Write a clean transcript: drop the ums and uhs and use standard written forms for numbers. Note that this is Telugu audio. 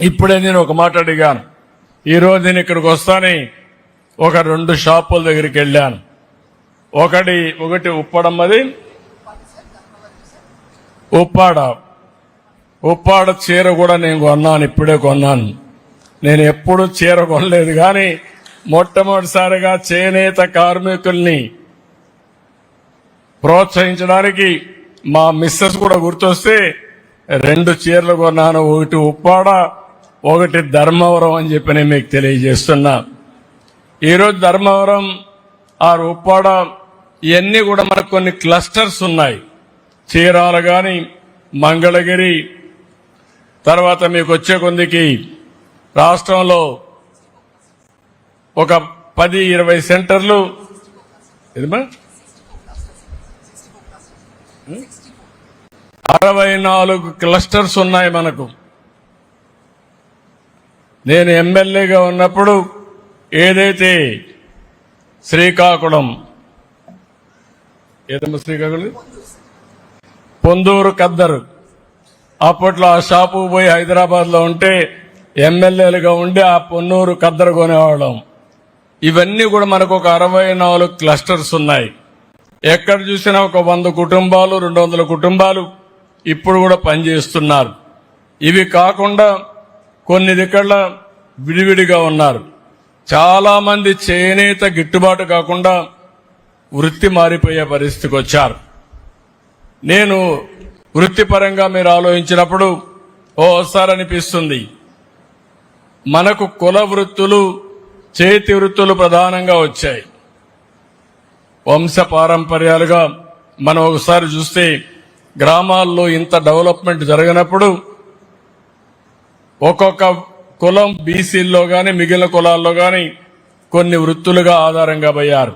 ఇప్పుడే నేను ఒక మాట అడిగాను. ఈరోజు నేను ఇక్కడికి వస్తానే ఒక 2 షాపుల దగ్గరికి వెళ్ళాను. ఒకటి ఉప్పడమ్మది, ఉప్పాడ చీర కూడా నేను కొన్నాను, ఇప్పుడే కొన్నాను. నేను ఎప్పుడు చీర కొనలేదు, కానీ మొట్టమొదటిసారిగా చేనేత కార్మికుల్ని ప్రోత్సహించడానికి మా మిస్సెస్ కూడా గుర్తొస్తే 2 చీరలు కొన్నాను. ఒకటి ఉప్పాడ, ఒకటి ధర్మవరం అని చెప్పి నేను మీకు తెలియజేస్తున్నా. ఈరోజు ధర్మవరం ఉప్పాడ ఇవన్నీ కూడా మనకు కొన్ని క్లస్టర్స్ ఉన్నాయి. చీరాల కానీ, మంగళగిరి, తర్వాత మీకు వచ్చే కొందికి రాష్ట్రంలో ఒక 10-20 సెంటర్లు 64 క్లస్టర్స్ ఉన్నాయి మనకు. నేను ఎమ్మెల్యేగా ఉన్నప్పుడు ఏదైతే శ్రీకాకుళం పొందూరు కద్దరు, అప్పట్లో ఆ షాపు పోయి హైదరాబాద్ లో ఉంటే ఎమ్మెల్యేలుగా ఉండి ఆ పొన్నూరు కద్దరు కొనేవాళ్ళం. ఇవన్నీ కూడా మనకు ఒక 64 క్లస్టర్స్ ఉన్నాయి. ఎక్కడ చూసినా ఒక 100 కుటుంబాలు 200 కుటుంబాలు ఇప్పుడు కూడా పనిచేస్తున్నారు. ఇవి కాకుండా కొన్ని దిక్కల విడివిడిగా ఉన్నారు. చాలా మంది చేనేత గిట్టుబాటు కాకుండా వృత్తి మారిపోయే పరిస్థితికి వచ్చారు. నేను వృత్తిపరంగా మీరు ఆలోచించినప్పుడు ఓసారి అనిపిస్తుంది, మనకు కుల వృత్తులు, చేతి వృత్తులు ప్రధానంగా వచ్చాయి. వంశ పారంపర్యాలుగా మనం ఒకసారి చూస్తే గ్రామాల్లో ఇంత డెవలప్మెంట్ జరిగినప్పుడు ఒక్కొక్క కులం బీసీల్లో గాని మిగిలిన కులాల్లో గాని కొన్ని వృత్తులుగా ఆధారంగా పోయారు.